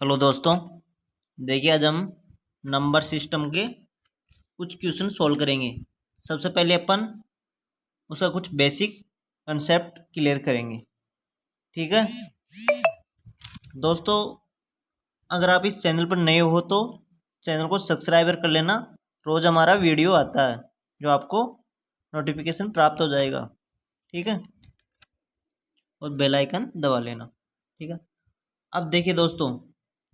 Hello दोस्तों, देखिए आज हम नंबर सिस्टम के कुछ क्वेश्चन सॉल्व करेंगे। सबसे पहले अपन उसका कुछ बेसिक कंसेप्ट क्लियर करेंगे। ठीक है दोस्तों, अगर आप इस चैनल पर नए हो तो चैनल को सब्सक्राइब कर लेना। रोज़ हमारा वीडियो आता है जो आपको नोटिफिकेशन प्राप्त हो जाएगा। ठीक है, और बेल आइकन दबा लेना। ठीक है, अब देखिए दोस्तों,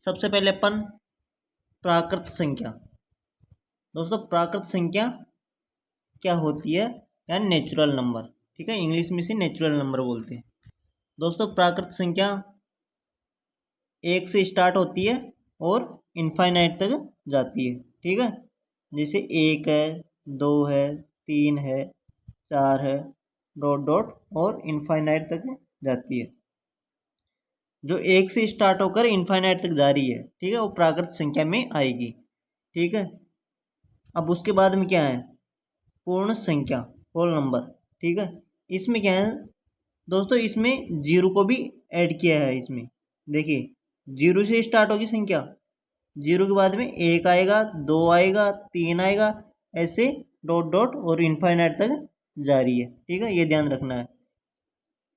सबसे पहले अपन प्राकृत संख्या। दोस्तों प्राकृत संख्या क्या होती है, या नेचुरल नंबर। ठीक है, इंग्लिश में से नेचुरल नंबर बोलते हैं। दोस्तों प्राकृत संख्या एक से स्टार्ट होती है और इनफाइनाइट तक जाती है। ठीक है, जैसे एक है, दो है, तीन है, चार है, डॉट डॉट और इनफाइनाइट तक जाती है। जो एक से स्टार्ट होकर इनफाइनाइट तक जा रही है, ठीक है, वो प्राकृत संख्या में आएगी। ठीक है, अब उसके बाद में क्या है, पूर्ण संख्या, होल नंबर। ठीक है, इसमें क्या है दोस्तों, इसमें जीरो को भी ऐड किया है। इसमें देखिए, जीरो से स्टार्ट होगी संख्या, जीरो के बाद में एक आएगा, दो आएगा, तीन आएगा, ऐसे डॉट डॉट और इनफाइनाइट तक जारी है। ठीक है, ये ध्यान रखना है।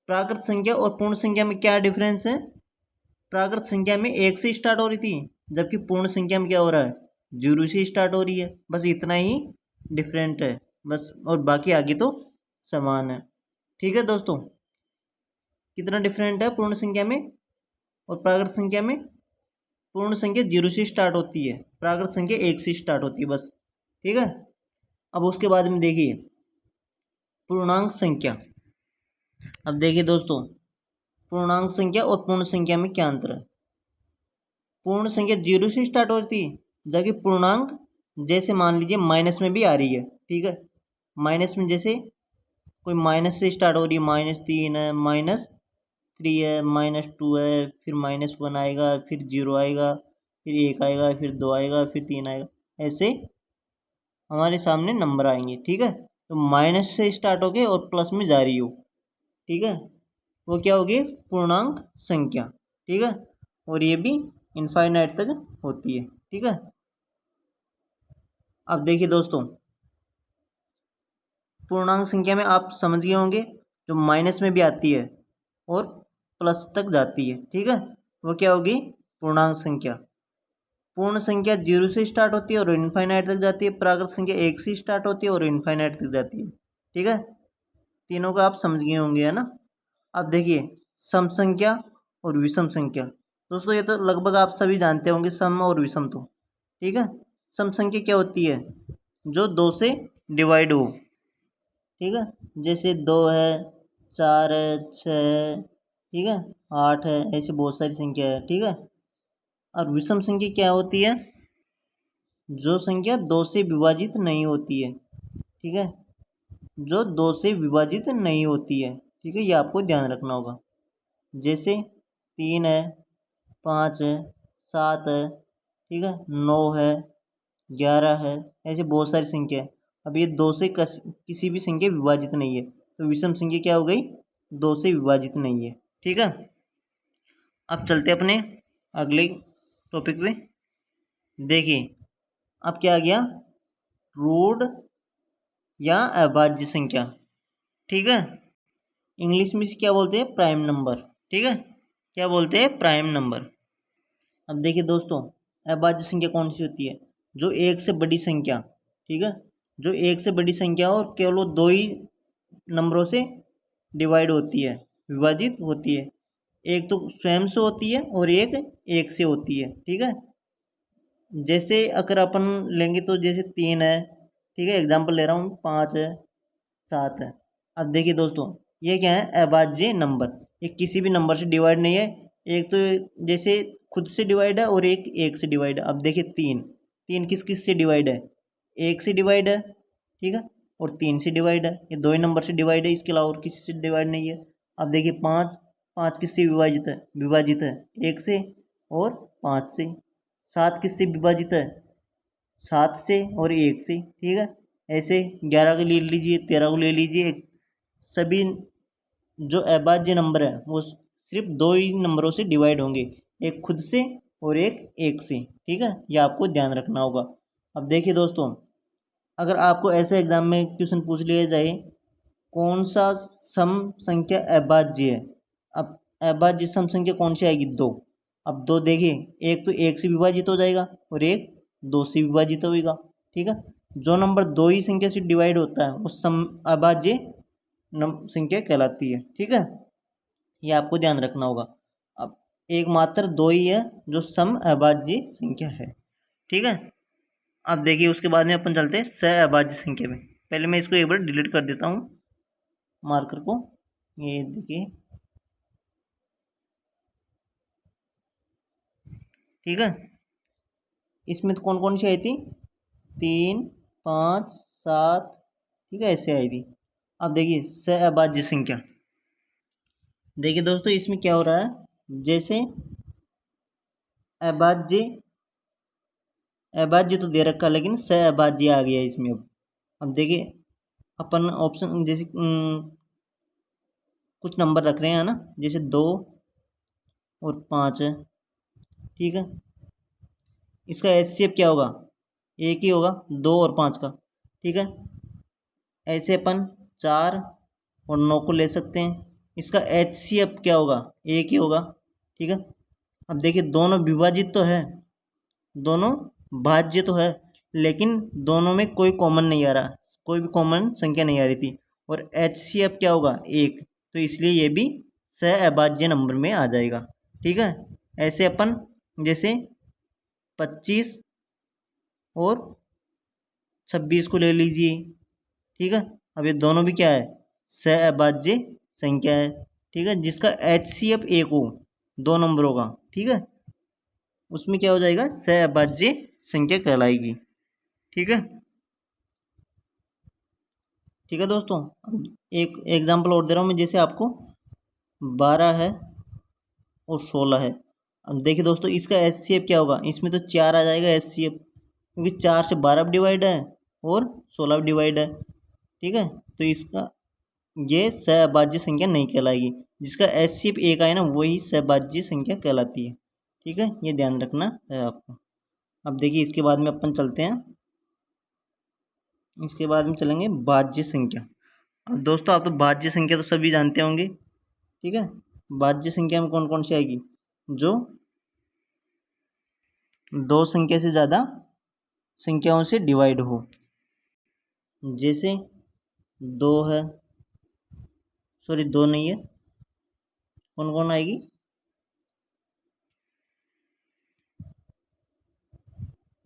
प्राकृत संख्या और पूर्ण संख्या में क्या डिफरेंस है। प्राकृत संख्या में एक से स्टार्ट हो रही थी, जबकि पूर्ण संख्या में क्या हो रहा है, जीरो से स्टार्ट हो रही है। बस इतना ही डिफरेंट है बस, और बाकी आगे तो समान है। ठीक है दोस्तों, कितना डिफरेंट है पूर्ण संख्या में और प्राकृत संख्या में। पूर्ण संख्या जीरो से स्टार्ट होती है, प्राकृत संख्या एक से स्टार्ट होती है बस। ठीक है, अब उसके बाद में देखिए पूर्णांक संख्या। अब देखिए दोस्तों, पूर्णांक संख्या और पूर्ण संख्या में क्या अंतर है। पूर्ण संख्या जीरो से स्टार्ट होती है, जबकि पूर्णांक जैसे मान लीजिए माइनस में भी आ रही है। ठीक है, माइनस में जैसे कोई माइनस से स्टार्ट हो रही है, -3 है, -3 है, -2 है, फिर -1 आएगा, फिर 0 आएगा, फिर 1 आएगा, फिर 2 आएगा, फिर 3 आएगा, ऐसे हमारे सामने नंबर आएंगे। ठीक है, तो माइनस से स्टार्ट हो गए और प्लस में जा रही हो, ठीक है, वो क्या होगी, पूर्णांक संख्या। ठीक है, और ये भी इनफाइनाइट तक होती है। ठीक है, अब देखिए दोस्तों, पूर्णांक संख्या में आप समझ गए होंगे, जो माइनस में भी आती है और प्लस तक जाती है। ठीक है, वो क्या होगी, पूर्णांक संख्या। पूर्ण संख्या जीरो से स्टार्ट होती है और इनफाइनाइट तक जाती है। प्राकृत संख्या एक से स्टार्ट होती है और इनफाइनाइट तक जाती है। ठीक है, तीनों को आप समझ गए होंगे, है ना। अब देखिए सम संख्या और विषम संख्या। दोस्तों ये तो लगभग आप सभी जानते होंगे, सम और विषम तो। ठीक है, सम संख्या क्या होती है, जो दो से डिवाइड हो। ठीक है, जैसे दो है, चार है, छः है, ठीक है, आठ है, ऐसी बहुत सारी संख्या है। ठीक है, और विषम संख्या क्या होती है, जो संख्या दो से विभाजित नहीं होती है। ठीक है, जो दो से विभाजित नहीं होती है। ठीक है, ये आपको ध्यान रखना होगा। जैसे तीन है, पाँच है, सात है, ठीक है, नौ है, 11 है, ऐसे बहुत सारी संख्या है। अब ये दो से किसी भी संख्या विभाजित नहीं है, तो विषम संख्या क्या हो गई, दो से विभाजित नहीं है। ठीक है, अब चलते अपने अगले टॉपिक पे। देखिए अब क्या आ गया, रूट या अभाज्य संख्या। ठीक है, इंग्लिश में क्या बोलते हैं, प्राइम नंबर। ठीक है, क्या बोलते हैं, प्राइम नंबर। अब देखिए दोस्तों, अभाज्य संख्या कौन सी होती है, जो एक से बड़ी संख्या। ठीक है, जो एक से बड़ी संख्या हो और केवल वो दो ही नंबरों से डिवाइड होती है, विभाजित होती है। एक तो स्वयं से होती है और एक से होती है। ठीक है, जैसे अगर अपन लेंगे तो जैसे तीन है, ठीक है, एग्जाम्पल ले रहा हूँ, पाँच है, सात है। अब देखिए दोस्तों, ये क्या है, अभाज्य नंबर। ये किसी भी नंबर से डिवाइड नहीं है। एक तो जैसे खुद से डिवाइड है और एक से डिवाइड है। अब देखिए तीन, तीन किस किस से डिवाइड है, एक से डिवाइड है, ठीक है, और तीन से डिवाइड है। ये दो ही नंबर से डिवाइड है, इसके अलावा और किसी से डिवाइड नहीं है। अब देखिए पाँच, पाँच किससे विभाजित है, विभाजित है एक से और पाँच से। सात किससे विभाजित है, सात से और एक से। ठीक है, ऐसे 11 को ले लीजिए, 13 को ले लीजिए। सभी जो अभाज्य नंबर है वो सिर्फ दो ही नंबरों से डिवाइड होंगे, एक खुद से और एक से। ठीक है, ये आपको ध्यान रखना होगा। अब देखिए दोस्तों, अगर आपको ऐसे एग्जाम में क्वेश्चन पूछ लिया जाए कौन सा सम संख्या अभाज्य है, अब अभाज्य सम संख्या कौन सी आएगी? दो। अब दो देखिए, एक तो एक से विभाजित हो जाएगा और एक दो से विभाजित होगा। ठीक है, जो नंबर दो ही संख्या से डिवाइड होता है वो सम अभाज्य संख्या कहलाती है। ठीक है, ये आपको ध्यान रखना होगा। अब एक मात्र दो ही है जो सम अभाज्य संख्या है। ठीक है, अब देखिए उसके बाद में अपन चलते हैं सहअभाज्य संख्या में। पहले मैं इसको एक बार डिलीट कर देता हूँ मार्कर को। ये देखिए, ठीक है, इसमें तो कौन कौन सी आई थी? 3, 5, 7। ठीक है, ऐसे आई थी। अब देखिए सहअभाज्य संख्या। देखिए दोस्तों, इसमें क्या हो रहा है, जैसे अभाज्य, अभाज्य तो दे रखा लेकिन सहअभाज्य आ गया इसमें। अब देखिए अपन ऑप्शन जैसे कुछ नंबर रख रहे हैं ना, जैसे 2 और 5 है। ठीक है, इसका एचसीएफ क्या होगा? एक ही होगा, 2 और 5 का। ठीक है, ऐसे अपन 4 और 9 को ले सकते हैं। इसका एचसीएफ क्या होगा? एक ही होगा। ठीक है, अब देखिए दोनों विभाजित तो है, दोनों भाज्य तो है, लेकिन दोनों में कोई कॉमन नहीं आ रहा, कोई भी कॉमन संख्या नहीं आ रही थी। और एचसीएफ क्या होगा? एक। तो इसलिए ये भी सहअभाज्य नंबर में आ जाएगा। ठीक है, ऐसे अपन जैसे 25 और 26 को ले लीजिए। ठीक है, अब ये दोनों भी क्या है? सहअभाज्य संख्या है। ठीक है, जिसका एचसीएफ एक हो दो नंबरों का, ठीक है, उसमें क्या हो जाएगा? सहअभाज्य संख्या कहलाएगी। ठीक है, ठीक है दोस्तों, अब एक एग्जांपल और दे रहा हूँ मैं, जैसे आपको 12 है और 16 है। अब देखिए दोस्तों, इसका एचसीएफ क्या होगा? इसमें तो 4 आ जाएगा एचसीएफ, क्योंकि 4 से 12 भी डिवाइड है और 16 भी डिवाइड है। ठीक है, तो इसका ये सहभाज्य संख्या नहीं कहलाएगी। जिसका एचसीएफ एक आए ना, वही सहभाज्य संख्या कहलाती है। ठीक है, ये ध्यान रखना है आपको। अब देखिए इसके बाद में अपन चलते हैं, इसके बाद में चलेंगे भाज्य संख्या। अब दोस्तों, आप तो भाज्य संख्या तो सभी जानते होंगे। ठीक है, भाज्य संख्या में कौन कौन सी आएगी? जो दो संख्या से ज़्यादा संख्याओं से डिवाइड हो। जैसे दो है, सॉरी दो नहीं है, कौन कौन आएगी?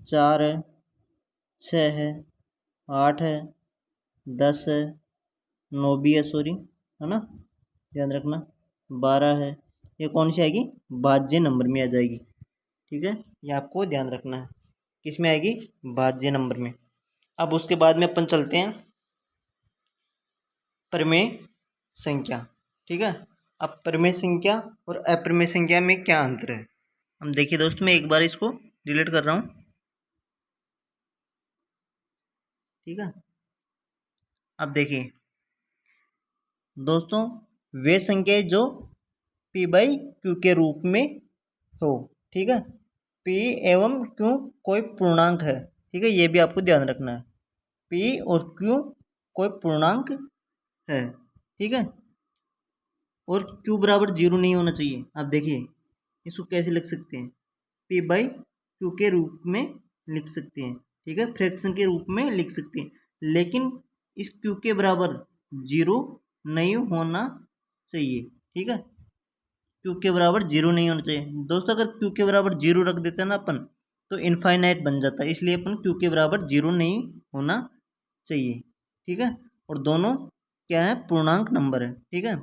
4 है, 6 है, 8 है, 10 है, 9 भी है, सॉरी, है ना, ध्यान रखना, 12 है। ये कौन सी आएगी? भाज्य नंबर में आ जाएगी। ठीक है, ये आपको ध्यान रखना है, किस में आएगी? भाज्य नंबर में। अब उसके बाद में अपन चलते हैं परिमेय संख्या। ठीक है, अब परिमेय संख्या और अपरिमेय संख्या में क्या अंतर है? हम देखिए दोस्तों, मैं एक बार इसको डिलीट कर रहा हूँ। ठीक है, अब देखिए दोस्तों, वे संख्याएं जो पी बाई क्यू के रूप में हो। ठीक है, पी एवं क्यू कोई पूर्णांक है। ठीक है, ये भी आपको ध्यान रखना है, पी और क्यू कोई पूर्णांक है। ठीक है, और क्यू बराबर 0 नहीं होना चाहिए। आप देखिए इसको कैसे लिख सकते हैं? पी बाई क्यू के रूप में लिख सकते हैं। ठीक है, फ्रैक्शन के रूप में लिख सकते हैं, लेकिन इस क्यू के बराबर 0 नहीं होना चाहिए। ठीक है, क्यू के बराबर 0 नहीं होना चाहिए दोस्तों। अगर क्यू के बराबर 0 रख देते हैं ना अपन, तो इनफाइनाइट बन जाता है, इसलिए अपन क्यू के बराबर 0 नहीं होना चाहिए। ठीक है, और दोनों क्या है? पूर्णांक नंबर है। ठीक है,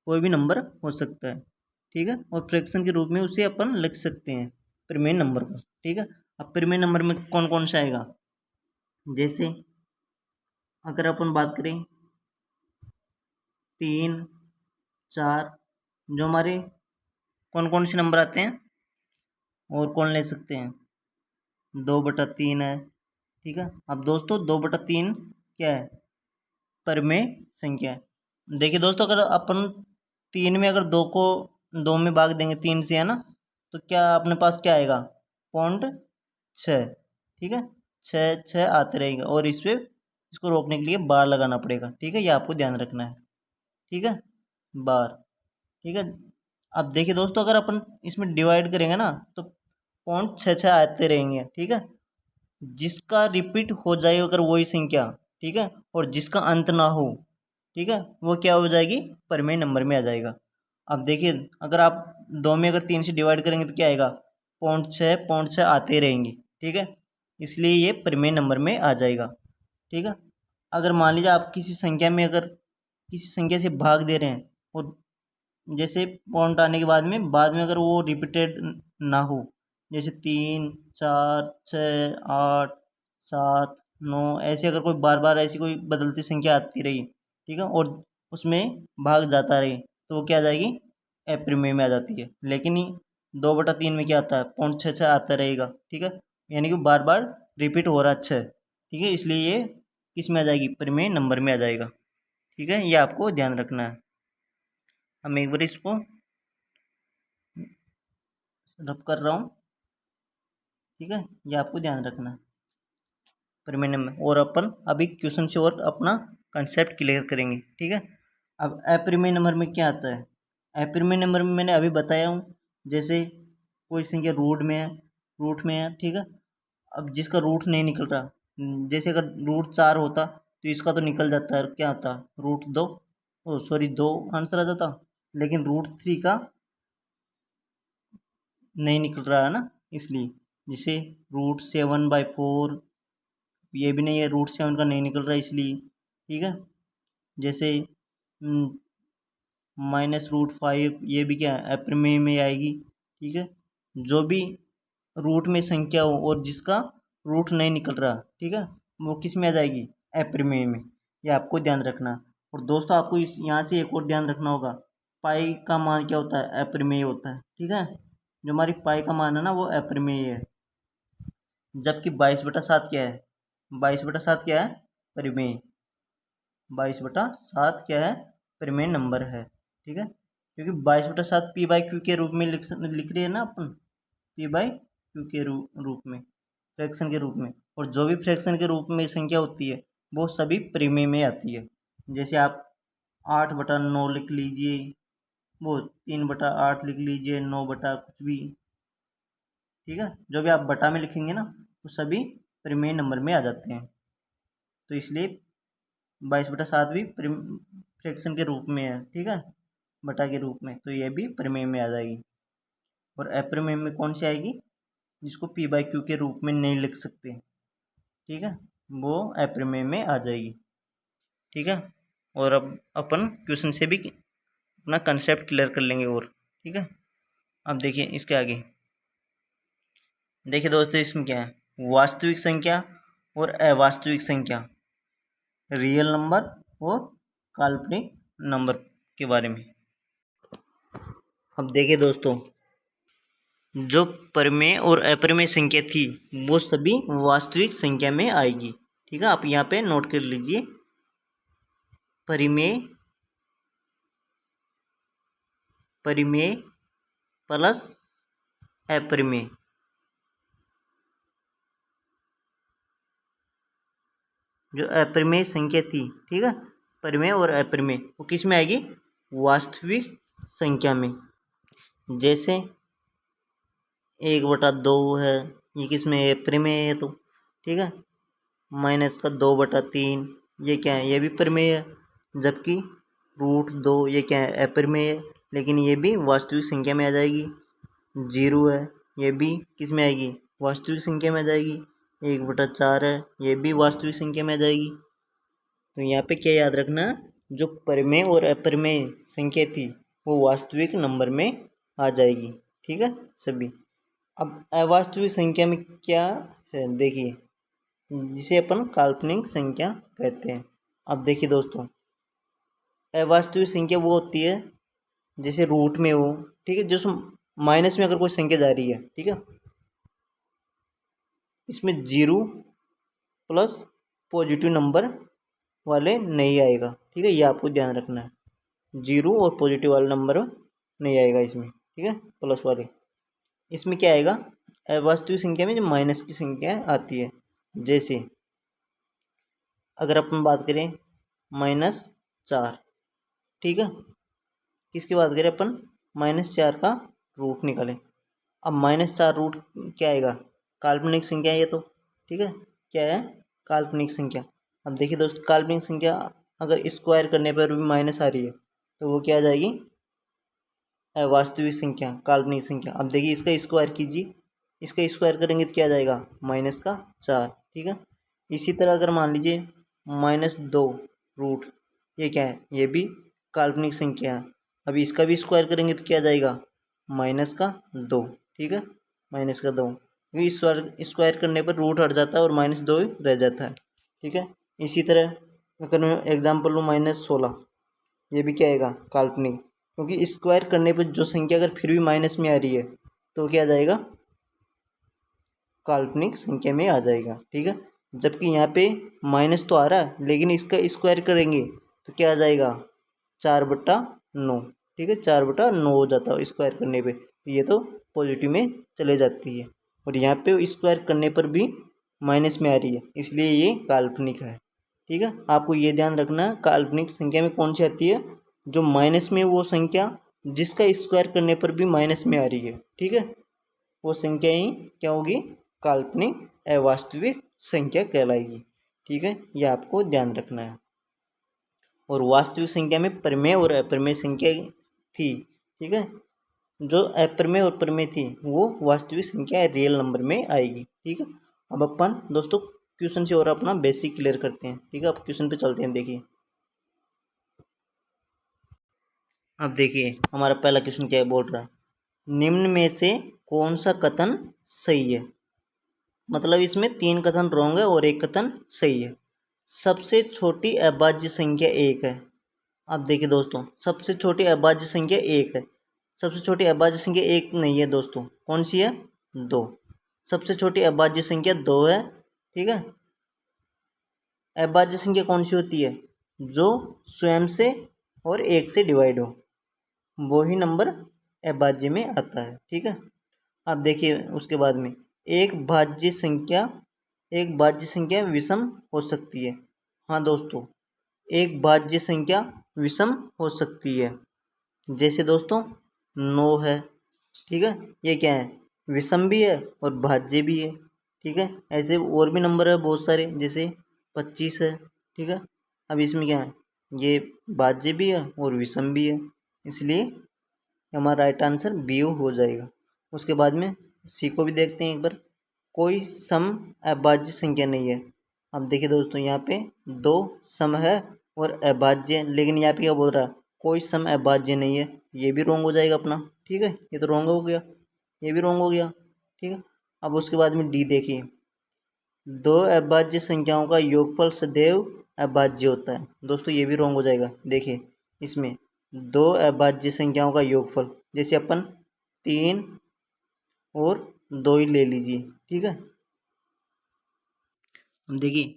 कोई भी नंबर हो सकता है। ठीक है, और फ्रैक्शन के रूप में उसे अपन लिख सकते हैं परिमेय नंबर को। ठीक है, अब परिमेय नंबर में कौन कौन सा आएगा? जैसे अगर अपन बात करें 3, 4, जो हमारे कौन कौन से नंबर आते हैं, और कौन ले सकते हैं? 2/3 है। ठीक है, अब दोस्तों 2/3 क्या है? परिमेय संख्या है। देखिए दोस्तों, अगर अपन 3 में अगर 2 को 2 में भाग देंगे 3 से, है ना, तो क्या अपने पास क्या आएगा, 0.6। ठीक है, 6 आते रहेंगे और इस पर इसको रोकने के लिए बार लगाना पड़ेगा। ठीक है, ये आपको ध्यान रखना है। ठीक है, बार। ठीक है, अब देखिए दोस्तों, अगर अपन इसमें डिवाइड करेंगे ना तो 0.6 आते रहेंगे। ठीक है, जिसका रिपीट हो जाए अगर वही संख्या, ठीक है, और जिसका अंत ना हो, ठीक है, वो क्या हो जाएगी, परिमेय नंबर में आ जाएगा। अब देखिए, अगर आप 2 में अगर 3 से डिवाइड करेंगे तो क्या आएगा, 0.6 आते रहेंगे। ठीक है, इसलिए ये परिमेय नंबर में आ जाएगा। ठीक है, अगर मान लीजिए आप किसी संख्या में अगर किसी संख्या से भाग दे रहे हैं और जैसे पॉइंट आने के बाद में अगर वो रिपीटेड ना हो, जैसे 3, 4, 6, 8, 7, 9, ऐसे अगर कोई बार बार ऐसी कोई बदलती संख्या आती रही, ठीक है, और उसमें भाग जाता रहे, तो वो क्या आ जाएगी, अपरिमेय में आ जाती है। लेकिन 2/3 में क्या आता है, 0.6 आता रहेगा। ठीक है, यानी कि बार बार रिपीट हो रहा है। ठीक है, इसलिए ये किस में आ जाएगी, परिमेय नंबर में आ जाएगा। ठीक है, ये आपको ध्यान रखना है। हम एक बार इसको रब कर रहा हूँ। ठीक है, ये आपको ध्यान रखना है परिमेय नंबर। और अपन अभी क्वेश्चन से और अपना कंसेप्ट क्लियर करेंगे। ठीक है, अब अपरिमेय नंबर में क्या आता है, अपरिमेय नंबर में मैंने अभी बताया हूँ, जैसे कोई संख्या रूट में है। ठीक है, अब जिसका रूट नहीं निकल रहा, जैसे अगर रूट 4 होता तो इसका तो निकल जाता है, क्या आता, रूट 2, ओ सॉरी 2 आंसर आ जाता, लेकिन रूट 3 का नहीं निकल रहा है ना, इसलिए। जैसे रूट 7/4, ये भी नहीं है, रूट 7 का नहीं निकल रहा है, इसलिए। ठीक है, जैसे -√5, ये भी क्या है, अप्रमेय में आएगी। ठीक है, जो भी रूट में संख्या हो और जिसका रूट नहीं निकल रहा, ठीक है, वो किस में आ जाएगी, अप्रमेय में। ये आपको ध्यान रखना। और दोस्तों, आपको इस यहाँ से एक और ध्यान रखना होगा, पाई का मान क्या होता है, अप्रमेय होता है। ठीक है, जो हमारी पाई का मान है ना, वो अप्रमेय है। जबकि 22/7 क्या है, 22/7 क्या है, परिमेय। 22/7 क्या है, परिमेय नंबर है। ठीक है, क्योंकि 22/7 p/q के रूप में लिख रहे हैं ना अपन, p/q के रूप में, फ्रैक्शन के रूप में। और जो भी फ्रैक्शन के रूप में संख्या होती है वो सभी परिमेय में आती है। जैसे आप 8/9 लिख लीजिए, वो 3/8 लिख लीजिए, 9 बटा कुछ भी। ठीक है, जो भी आप बटा में लिखेंगे ना वो सभी परिमेय नंबर में आ जाते हैं। तो इसलिए 22/7 भी फ्रैक्शन के रूप में है। ठीक है, बटा के रूप में, तो ये भी परिमेय में आ जाएगी। और अप्रमेय में कौन सी आएगी, जिसको p/q के रूप में नहीं लिख सकते, ठीक है, वो अप्रमेय में आ जाएगी। ठीक है, और अब अपन क्वेश्चन से भी अपना कंसेप्ट क्लियर कर लेंगे। और ठीक है, अब देखिए इसके आगे, देखिए दोस्तों, इसमें क्या है, वास्तविक संख्या और अवास्तविक संख्या, रियल नंबर और काल्पनिक नंबर के बारे में। अब देखिए दोस्तों, जो परिमेय और अपरिमेय संख्या थी वो सभी वास्तविक संख्या में आएगी। ठीक है, आप यहाँ पे नोट कर लीजिए, परिमेय प्लस अपरिमेय। जो अपरिमेय संख्या थी, ठीक है, परिमेय और अपरिमेय, वो किस में आएगी, वास्तविक संख्या में। जैसे 1/2 है, ये किस में है, परिमेय है। तो ठीक है, -2/3, ये क्या है, ये भी परिमेय है। जबकि √2 ये क्या है, अपरिमेय है, लेकिन ये भी वास्तविक संख्या में आ जाएगी। 0 है, ये भी किस में आएगी, वास्तविक संख्या में आ जाएगी। 1/4 है, ये भी वास्तविक संख्या में आ जाएगी। तो यहाँ पे क्या याद रखना, जो परिमेय और अपरिमेय संख्या थी वो वास्तविक नंबर में आ जाएगी। ठीक है सभी। अब अवास्तविक संख्या में क्या है, देखिए, जिसे अपन काल्पनिक संख्या कहते हैं। अब देखिए दोस्तों, अवास्तविक संख्या वो होती है जैसे रूट में हो, ठीक है, जो माइनस में अगर कोई संख्या जा रही है, ठीक है, इसमें 0 प्लस पॉजिटिव नंबर वाले नहीं आएगा। ठीक है, ये आपको ध्यान रखना है, 0 और पॉजिटिव वाले नंबर नहीं आएगा इसमें। ठीक है, प्लस वाले। इसमें क्या आएगा, अवास्तविक संख्या में जो माइनस की संख्या आती है, जैसे अगर अपन बात करें -4, ठीक है, किसकी बात करें अपन, -4 का रूट निकालें। अब -4 रूट क्या आएगा, काल्पनिक संख्या है ये तो, ठीक है, क्या है, काल्पनिक संख्या। अब देखिए दोस्तों, काल्पनिक संख्या अगर स्क्वायर करने पर भी माइनस आ रही है तो वो क्या आ जाएगी, वास्तविक संख्या, काल्पनिक संख्या। अब देखिए इसका स्क्वायर कीजिए, इसका स्क्वायर करेंगे तो क्या आ जाएगा, -4, ठीक है। इसी तरह अगर मान लीजिए -2 रूट, ये क्या है, ये भी काल्पनिक संख्या है। अब इसका भी स्क्वायर करेंगे तो क्या आ जाएगा, -2, ठीक है, -2, क्योंकि स्क्वायर करने पर रूट हट जाता है और -2 रह जाता है, ठीक है। इसी तरह अगर मैं एग्जाम्पल लूँ -16, ये भी क्या आएगा, काल्पनिक, क्योंकि स्क्वायर करने पर जो संख्या अगर फिर भी माइनस में आ रही है तो क्या आ जाएगा, काल्पनिक संख्या में आ जाएगा, ठीक है। जबकि यहाँ पे माइनस तो आ रहा है लेकिन इसका स्क्वायर करेंगे तो क्या आ जाएगा, 4/9, ठीक है, 4/9 हो जाता है स्क्वायर करने पे, ये तो पॉजिटिव में चले जाती है। और यहाँ पे स्क्वायर करने पर भी माइनस में आ रही है, इसलिए ये काल्पनिक है, ठीक है। आपको ये ध्यान रखना है, काल्पनिक संख्या में कौन सी आती है, जो माइनस में, वो संख्या जिसका स्क्वायर करने पर भी माइनस में आ रही है, ठीक है, वो संख्या ही क्या होगी, काल्पनिक अवास्तविक संख्या कहलाएगी, ठीक है, ये आपको ध्यान रखना है। और वास्तविक संख्या में प्रमेय और अप्रमेय संख्या थी, ठीक है, जो अप्रमेय और प्रमेय थी वो वास्तविक संख्या रियल नंबर में आएगी, ठीक है। अब अपन दोस्तों क्वेश्चन से और अपना बेसिक क्लियर करते हैं, ठीक है। अब क्वेश्चन पे चलते हैं, देखिए अब देखिए हमारा पहला क्वेश्चन क्या बोल रहा है, निम्न में से कौन सा कथन सही है, मतलब इसमें 3 कथन रॉन्ग है और 1 कथन सही है। सबसे छोटी अभाज्य संख्या 1 है। अब देखिए दोस्तों, सबसे छोटी अभाज्य संख्या 1 है, सबसे छोटी अभाज्य संख्या 1 नहीं है दोस्तों, कौन सी है, 2। सबसे छोटी अभाज्य संख्या 2 है, ठीक है। अभाज्य संख्या कौन सी होती है, जो स्वयं से और 1 से डिवाइड हो, वो ही नंबर अभाज्य में आता है, ठीक है। अब देखिए उसके बाद में एक भाज्य संख्या, एक भाज्य संख्या विषम हो सकती है। हाँ दोस्तों, एक भाज्य संख्या विषम हो सकती है, जैसे दोस्तों 9 है, ठीक है, ये क्या है, विषम भी है और भाज्य भी है, ठीक है। ऐसे और भी नंबर है बहुत सारे, जैसे 25 है, ठीक है। अब इसमें क्या है, ये भाज्य भी है और विषम भी है, इसलिए हमारा राइट आंसर बी हो जाएगा। उसके बाद में सी को भी देखते हैं एक बार, कोई सम अभाज्य संख्या नहीं है। अब देखिए दोस्तों, यहाँ पे 2 सम है और अभाज्य है, लेकिन यहाँ पे क्या बोल रहा है, कोई सम अभाज्य नहीं है, ये भी रॉन्ग हो जाएगा अपना, ठीक है, ये तो रॉन्ग हो गया, ये भी रॉन्ग हो गया, ठीक है। अब उसके बाद में डी देखिए, 2 अभाज्य संख्याओं का योगफल सदैव अभाज्य होता है। दोस्तों ये भी रॉन्ग हो जाएगा, देखिए इसमें 2 अभाज्य संख्याओं का योगफल, जैसे अपन 3 और 2 ही ले लीजिए, ठीक है। हम देखिए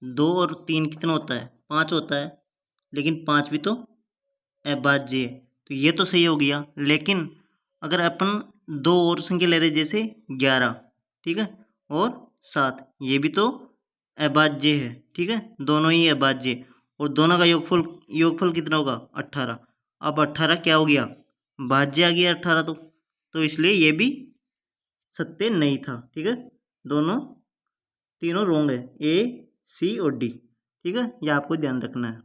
2 और 3 कितना होता है, 5 होता है, लेकिन 5 भी तो अभाज्य है, तो ये तो सही हो गया। लेकिन अगर अपन 2 और संख्या ले रहे, जैसे 11, ठीक है, और 7, ये भी तो अभाज्य है, ठीक है, दोनों ही अभाज्य, और दोनों का योगफल, योगफल कितना होगा, 18। अब 18 क्या हो गया, भाज्य आ गया 18, तो इसलिए ये भी सत्य नहीं था, ठीक है। दोनों, तीनों रोंग है, ए, सी और डी, ठीक है, ये आपको ध्यान रखना है।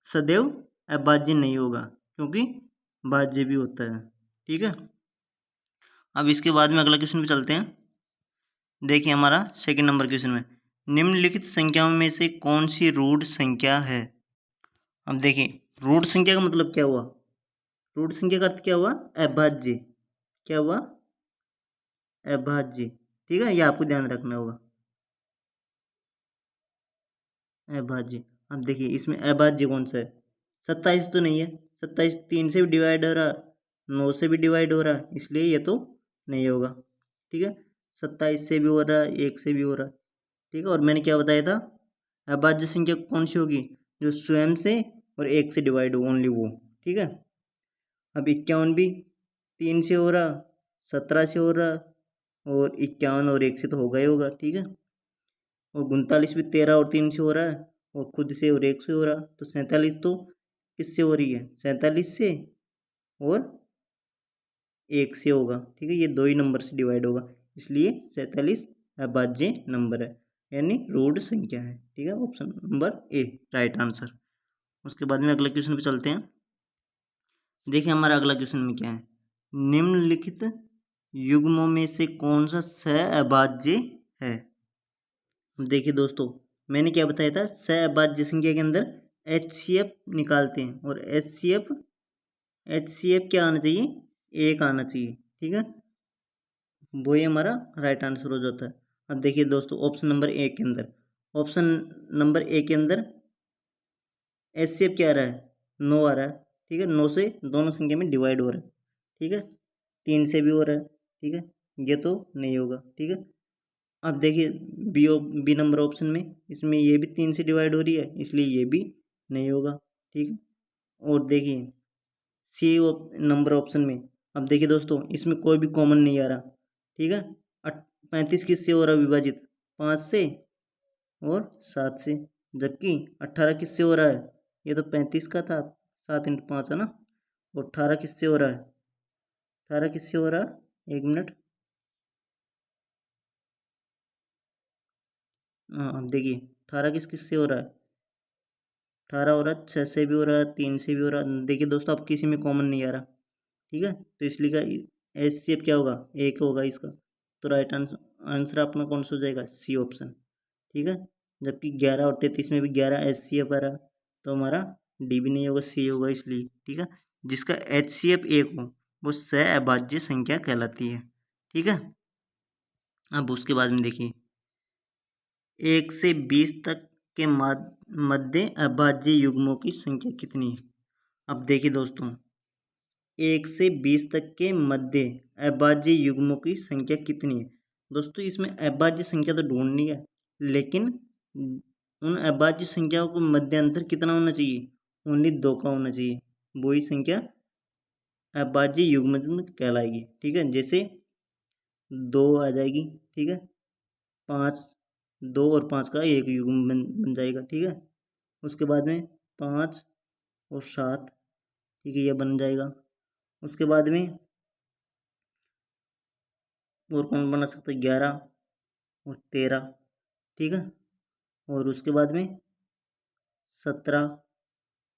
सदैव अभाज्य नहीं होगा, क्योंकि भाज्य भी होता है, ठीक है। अब इसके बाद में अगला क्वेश्चन पे चलते हैं। देखिए हमारा सेकंड नंबर क्वेश्चन में, निम्नलिखित संख्याओं में से कौन सी रूढ़ संख्या है। अब देखिए रूढ़ संख्या का मतलब क्या हुआ, रूढ़ संख्या का अर्थ क्या हुआ, अभाज्य, क्या हुआ, अभाज्य, ठीक है, ये आपको ध्यान रखना होगा, अभाज्य। अब देखिए इसमें अभाज्य कौन सा है, 27 तो नहीं है, 27 3 से भी डिवाइड हो रहा, 9 से भी डिवाइड हो रहा, इसलिए ये तो नहीं होगा, ठीक है। 27 से भी हो रहा, 1 से भी हो रहा, ठीक है। और मैंने क्या बताया था, अभाज्य संख्या कौन सी होगी, जो स्वयं से और 1 से डिवाइड हो, ओनली वो, ठीक है। अब 51 भी 3 से हो रहा, 17 से हो रहा, और 51 और 1 से तो होगा ही होगा, ठीक है। और 39 भी 13 और 3 से हो रहा है, और खुद से और 1 से हो रहा, तो 47 तो किससे हो रही है, 47 से और 1 से होगा, ठीक है। ये दो ही नंबर से डिवाइड होगा, इसलिए 47 अभाज्य नंबर है, यानी रूढ़ संख्या है, ठीक है। Option number A right answer. उसके बाद में अगले क्वेश्चन पे चलते हैं। देखिए हमारा अगला क्वेश्चन में क्या है, निम्नलिखित युग्मों में से कौन सा सहअभाज्य है। देखिए दोस्तों, मैंने क्या बताया था, सहअभाज्य संख्या के अंदर HCF निकालते हैं, और HCF क्या आना चाहिए, 1 आना चाहिए, ठीक है। वो ही हमारा राइट आंसर हो जाता है। अब देखिए दोस्तों, ऑप्शन नंबर ए के अंदर, ऑप्शन नंबर ए के अंदर HCF क्या आ रहा है, 9 आ रहा है, ठीक है। 9 से दोनों संख्या में डिवाइड हो रहा है, ठीक है। 3 से भी हो रहा है, ठीक है। ये तो नहीं होगा, ठीक है। अब देखिए बी नंबर ऑप्शन में, इसमें ये भी 3 से डिवाइड हो रही है, इसलिए ये भी नहीं होगा, ठीक है। और देखिए सी नंबर ऑप्शन में, अब देखिए दोस्तों, इसमें कोई भी कॉमन नहीं आ रहा, ठीक है। 35 किससे हो रहा है विभाजित, 5 से और 7 से, जबकि 18 किससे हो रहा है, ये तो 35 का था, 7 × 5 है ना। और 18 किससे हो रहा है, 18 किससे हो रहा है, 1 मिनट, हाँ अब देखिए 18 किससे हो रहा है, 18 हो रहा है, 6 से भी हो रहा है, 3 से भी हो रहा है। देखिए दोस्तों, अब किसी में कॉमन नहीं आ रहा, ठीक है। तो इसलिए का HCF क्या होगा, 1 होगा इसका। तो राइट आंसर अपना कौन सा हो जाएगा, सी ऑप्शन, ठीक है। जबकि 11 और 33 में भी 11 HCF आ रहा, तो हमारा डी भी नहीं होगा, सी होगा, इसलिए, ठीक है। जिसका HCF 1 हो वो सहअभाज्य संख्या कहलाती है, ठीक है। अब उसके बाद में देखिए 1 से 20 तक के मध्य अभाज्य युग्मों की संख्या कितनी है। अब देखिए दोस्तों, 1 से 20 तक के मध्य अभाज्य युग्मों की संख्या कितनी है। दोस्तों इसमें अभाज्य संख्या तो ढूंढनी है, लेकिन उन अभाज्य संख्याओं को मध्य अंतर कितना होना चाहिए, ओनली 2 का होना चाहिए, वही संख्या अभाज्य युग्म कहलाएगी, ठीक है। जैसे 2 आ जाएगी, ठीक है। 5, 2 और 5 का एक युग्म बन जाएगा, ठीक है। उसके बाद में 5 और 7, ठीक है, ये बन जाएगा। उसके बाद में और कौन बना सकता है, 11 और 13, ठीक है। और उसके बाद में 17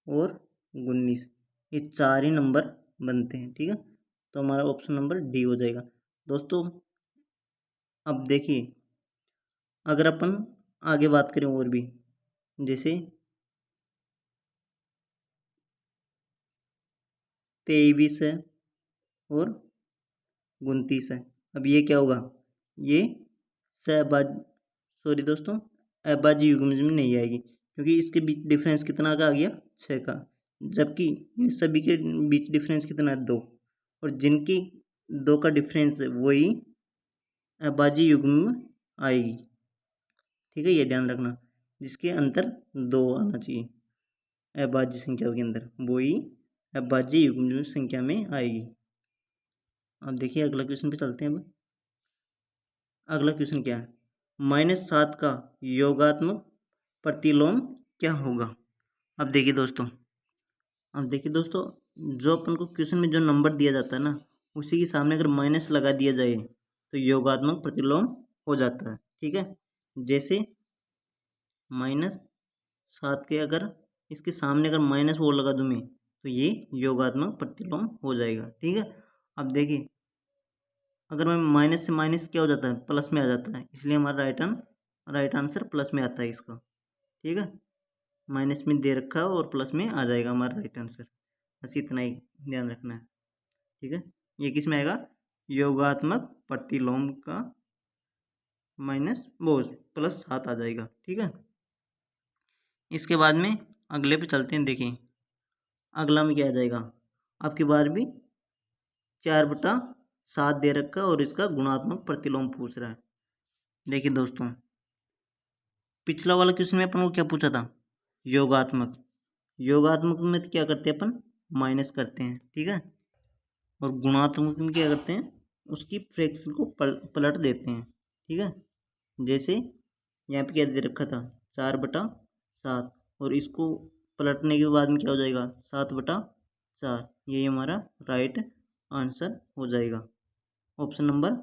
और 19, ये 4 ही नंबर बनते हैं, ठीक है। तो हमारा ऑप्शन नंबर डी हो जाएगा दोस्तों। अब देखिए अगर अपन आगे बात करें और भी, जैसे 23 है और 29 है। अब ये क्या होगा, ये सहभाज सॉरी दोस्तों, अभाज्य युग्म में नहीं आएगी, क्योंकि इसके बीच डिफरेंस कितना का आ गया, 6 का। जबकि इन सभी के बीच डिफरेंस कितना है, 2, और जिनकी 2 का डिफरेंस है वही अभाज्य युग्म में आएगी, ठीक है। ये ध्यान रखना, जिसके अंतर 2 आना चाहिए अभाज्य संख्या के अंदर, वही अभाज्य युग्म संख्या में आएगी। अब देखिए अगला क्वेश्चन पे चलते हैं। अब अगला क्वेश्चन क्या है, -7 का योगात्मक प्रतिलोम क्या होगा। अब देखिए दोस्तों, जो अपन को क्वेश्चन में जो नंबर दिया जाता है ना, उसी के सामने अगर माइनस लगा दिया जाए तो योगात्मक प्रतिलोम हो जाता है, ठीक है। जैसे -7 के अगर इसके सामने अगर माइनस वो लगा दूँ मैं, तो ये योगात्मक प्रतिलोम हो जाएगा, ठीक है। अब देखिए अगर मैं माइनस से माइनस क्या हो जाता है, प्लस में आ जाता है, इसलिए हमारा राइट आंसर प्लस में आता है इसका, ठीक है। माइनस में दे रखा है और प्लस में आ जाएगा हमारा राइट आंसर, बस इतना ही ध्यान रखना है, ठीक है। ये किस में आएगा, योगात्मक प्रतिलोम का माइनस वो +7 आ जाएगा, ठीक है। इसके बाद में अगले पे चलते हैं। देखिए अगला में क्या आ जाएगा, आपकी बार भी 4/7 दे रखा है और इसका गुणात्मक प्रतिलोम पूछ रहा है। देखिए दोस्तों, पिछला वाला क्वेश्चन में अपन को क्या पूछा था, योगात्मक में तो क्या करते हैं अपन, माइनस करते हैं, ठीक है। और गुणात्मक में क्या करते हैं, उसकी फ्रैक्शन को पलट देते हैं। ठीक है, जैसे यहाँ पे क्या दे रखा था 4/7, और इसको पलटने के बाद में क्या हो जाएगा 7/4। यही हमारा राइट आंसर हो जाएगा। ऑप्शन नंबर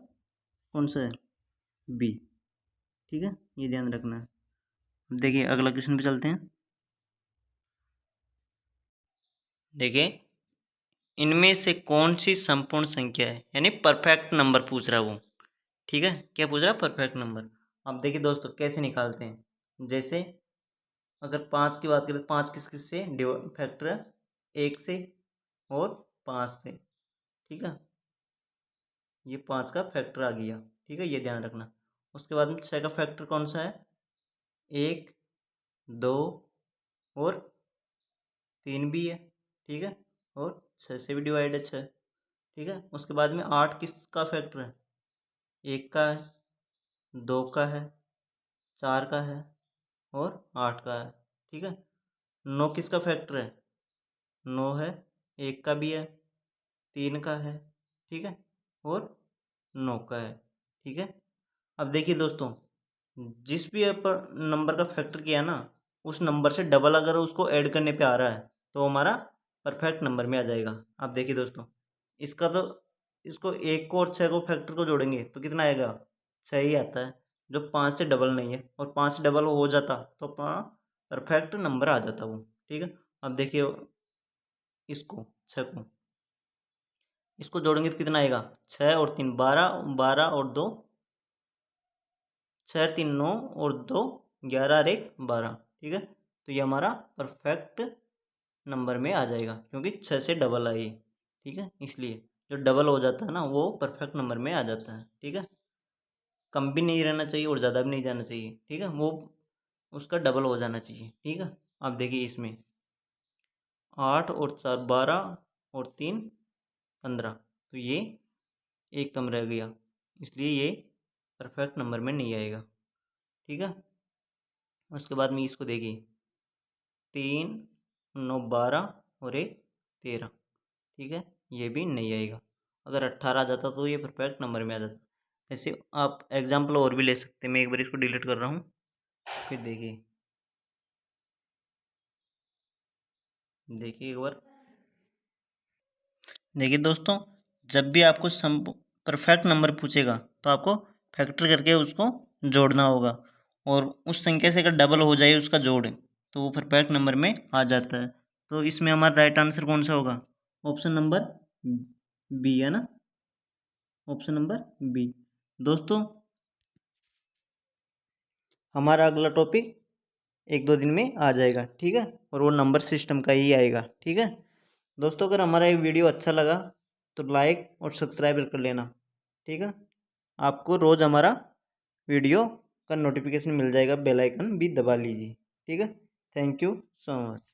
कौन सा है? बी। ठीक है, ये ध्यान रखना है। देखिए अगला क्वेश्चन पे चलते हैं। देखिए इनमें से कौन सी संपूर्ण संख्या है, यानी परफेक्ट नंबर पूछ रहा है वो। ठीक है, क्या पूछ रहा है? Perfect number. अब देखिए दोस्तों कैसे निकालते हैं। जैसे अगर 5 की बात करें तो 5 किस किस से फैक्टर है? 1 से और 5 से। ठीक है, ये 5 का फैक्टर आ गया। ठीक है, ये ध्यान रखना। उसके बाद में 6 का फैक्टर कौन सा है? 1, 2 और 3 भी है। ठीक है, और 6 से भी डिवाइड है 6। ठीक है, उसके बाद में 8 किसका फैक्टर है? 1 का है, 2 का है, 4 का है और 8 का है। ठीक है, 9 किसका फैक्टर है? 9 है, 1 का भी है, 3 का है। ठीक है, और 9 का है। ठीक है, अब देखिए दोस्तों, जिस भी नंबर का फैक्टर किया ना, उस नंबर से डबल अगर उसको ऐड करने पे आ रहा है तो हमारा परफेक्ट नंबर में आ जाएगा। अब देखिए दोस्तों, इसका तो इसको 1 को और 6 को फैक्टर को जोड़ेंगे तो कितना आएगा? 6 ही आता है, जो 5 से डबल नहीं है। और 5 से डबल हो जाता तो परफेक्ट नंबर आ जाता वो। ठीक है, अब देखिए इसको 6 को इसको जोड़ेंगे तो कितना आएगा? 6 और 3 12, 12 और 2 6 3 9 और 2 11 और 1 12। ठीक है, तो ये हमारा परफेक्ट नंबर में आ जाएगा, क्योंकि 6 से डबल आई। ठीक है, इसलिए जो डबल हो जाता है ना वो परफेक्ट नंबर में आ जाता है। ठीक है, कम भी नहीं रहना चाहिए और ज़्यादा भी नहीं जाना चाहिए। ठीक है, वो उसका डबल हो जाना चाहिए। ठीक है, अब देखिए इसमें 8 और 4 12 और 3 15, तो ये एक कम रह गया, इसलिए ये परफेक्ट नंबर में नहीं आएगा। ठीक है, उसके बाद में इसको देखिए 3 9 12 और 1 13। ठीक है, ये भी नहीं आएगा। अगर 18 आ जाता तो ये परफेक्ट नंबर में आ जाता। ऐसे आप एग्जाम्पल और भी ले सकते हैं। मैं एक बार इसको डिलीट कर रहा हूँ, फिर देखिए देखिए एक बार देखिए दोस्तों, जब भी आपको सम परफेक्ट नंबर पूछेगा तो आपको फैक्टर करके उसको जोड़ना होगा, और उस संख्या से अगर डबल हो जाए उसका जोड़ तो वो परफेक्ट नंबर में आ जाता है। तो इसमें हमारा राइट आंसर कौन सा होगा? ऑप्शन नंबर बी है ना, ऑप्शन नंबर बी। दोस्तों हमारा अगला टॉपिक 1-2 दिन में आ जाएगा। ठीक है, और वो नंबर सिस्टम का ही आएगा। ठीक है दोस्तों, अगर हमारा ये वीडियो अच्छा लगा तो लाइक और सब्सक्राइब कर लेना। ठीक है, आपको रोज़ हमारा वीडियो का नोटिफिकेशन मिल जाएगा, बेल आइकन भी दबा लीजिए। ठीक है, थैंक यू सो मच।